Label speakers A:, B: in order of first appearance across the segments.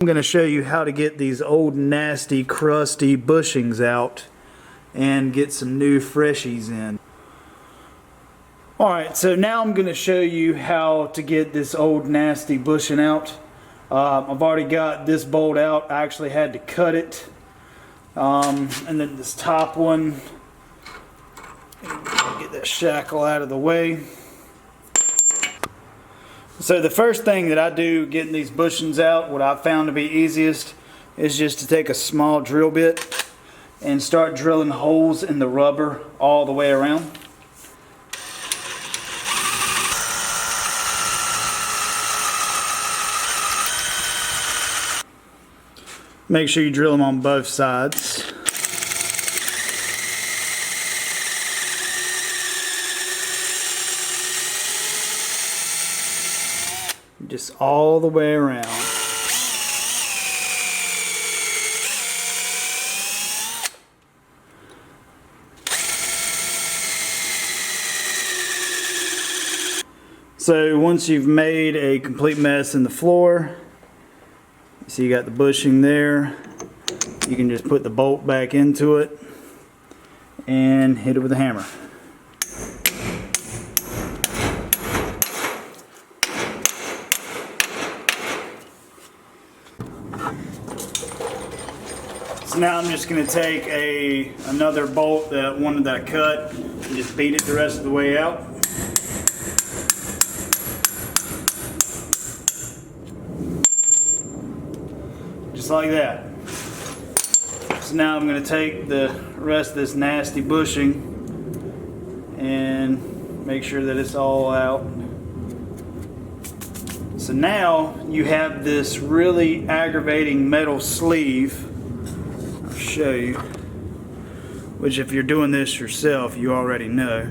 A: I'm going to show you how to get these old nasty crusty bushings out and get some new freshies in. Alright, so now I'm going to show you how to get this old nasty bushing out. I've already got this bolt out. I actually had to cut it. And then this top one, get that shackle out of the way. So the first thing that I do getting these bushings out, what I found to be easiest, is just to take a small drill bit and start drilling holes in the rubber all the way around. Make sure you drill them on both sides. Just all the way around. So once you've made a complete mess in the floor, so you got the bushing there, you can just put the bolt back into it and hit it with a hammer. So now I'm just going to take another bolt, that one that I cut, and just beat it the rest of the way out. Just like that. So now I'm going to take the rest of this nasty bushing and make sure that it's all out. So now you have this really aggravating metal sleeve. I'll show you, which if you're doing this yourself you already know.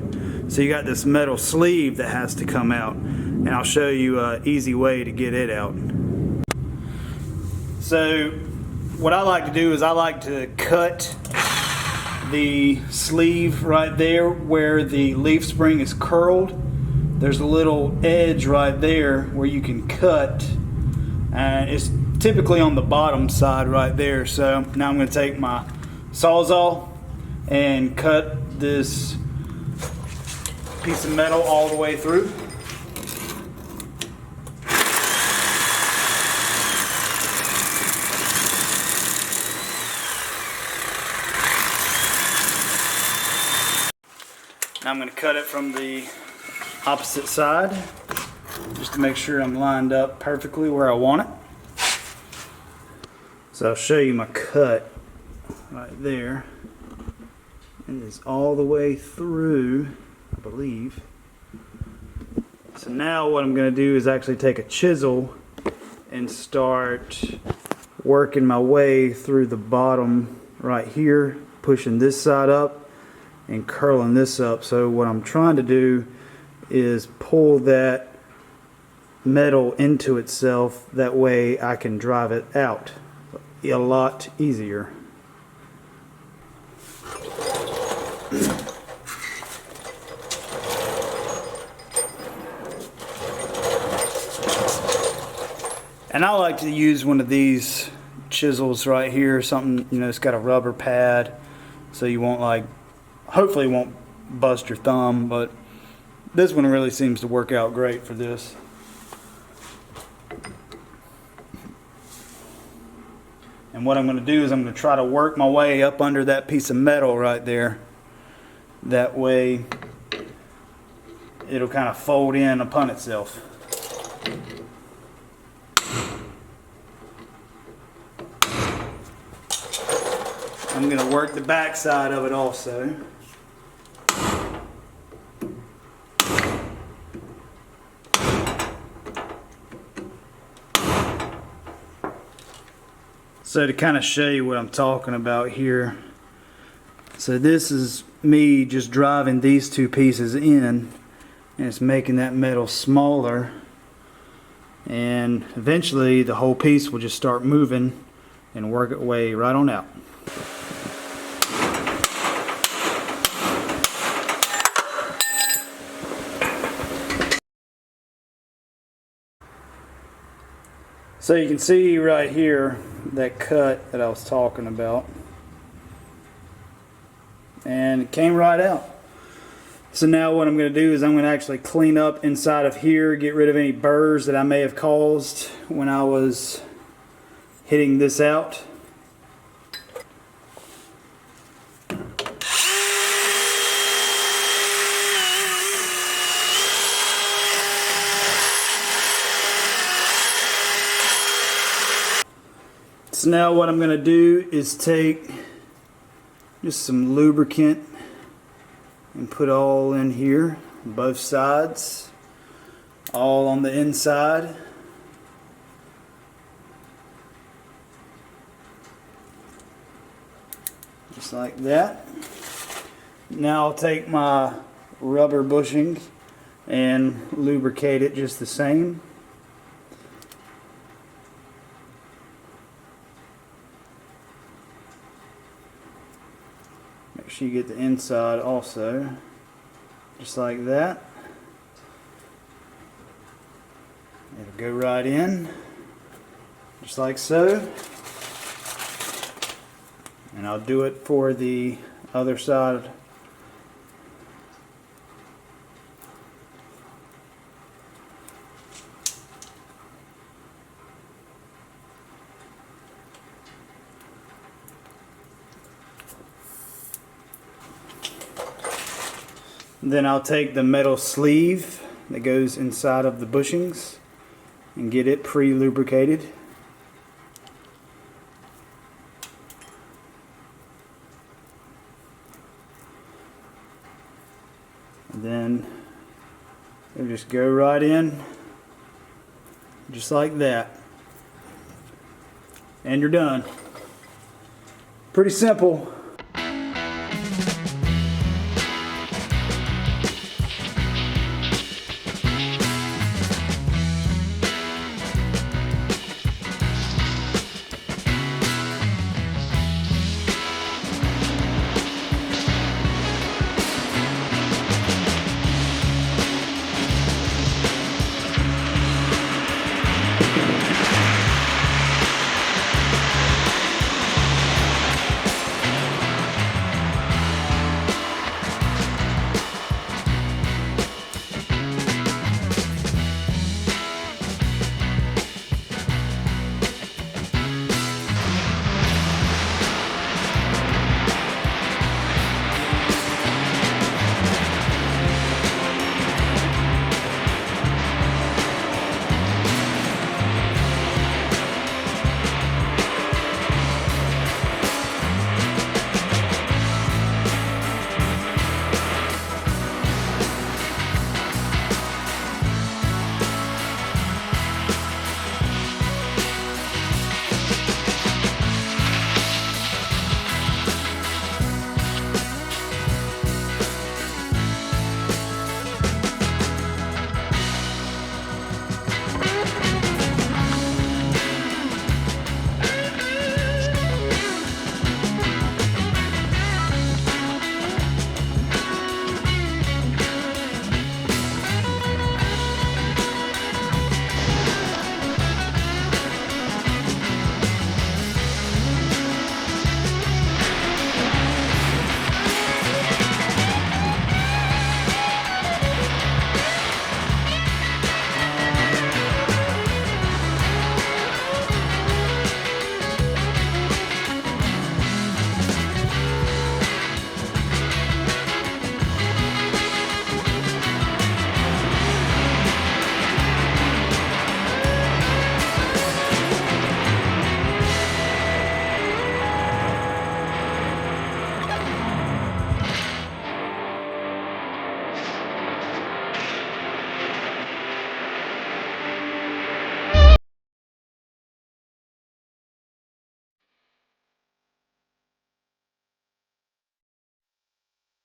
A: So you got this metal sleeve that has to come out, and I'll show you an easy way to get it out. So what I like to do is I like to cut the sleeve right there where the leaf spring is curled. There's a little edge right there where you can cut, and it's typically on the bottom side right there. So now I'm going to take my Sawzall and cut this piece of metal all the way through. Now I'm going to cut it from the opposite side just to make sure I'm lined up perfectly where I want it. So I'll show you my cut right there. And it's all the way through, I believe. So now what I'm going to do is actually take a chisel and start working my way through the bottom right here, pushing this side up and curling this up. So what I'm trying to do is pull that metal into itself, that way I can drive it out a lot easier. And I like to use one of these chisels right here, something, you know, it's got a rubber pad so you won't, like, hopefully it won't bust your thumb, but this one really seems to work out great for this. And what I'm going to do is I'm going to try to work my way up under that piece of metal right there. That way it'll kind of fold in upon itself. I'm going to work the back side of it also. So to kind of show you what I'm talking about here, so this is me just driving these two pieces in, and it's making that metal smaller, and eventually the whole piece will just start moving and work its way right on out. So you can see right here that cut that I was talking about, and it came right out. So now what I'm going to do is I'm going to actually clean up inside of here, get rid of any burrs that I may have caused when I was hitting this out. So now what I'm going to do is take just some lubricant and put all in here, both sides, all on the inside. Just like that. Now I'll take my rubber bushing and lubricate it just the same. Make sure you get the inside also, just like that. It'll go right in, just like so. And I'll do it for the other side. Then I'll take the metal sleeve that goes inside of the bushings and get it pre-lubricated. And then it'll just go right in, just like that. And you're done. Pretty simple.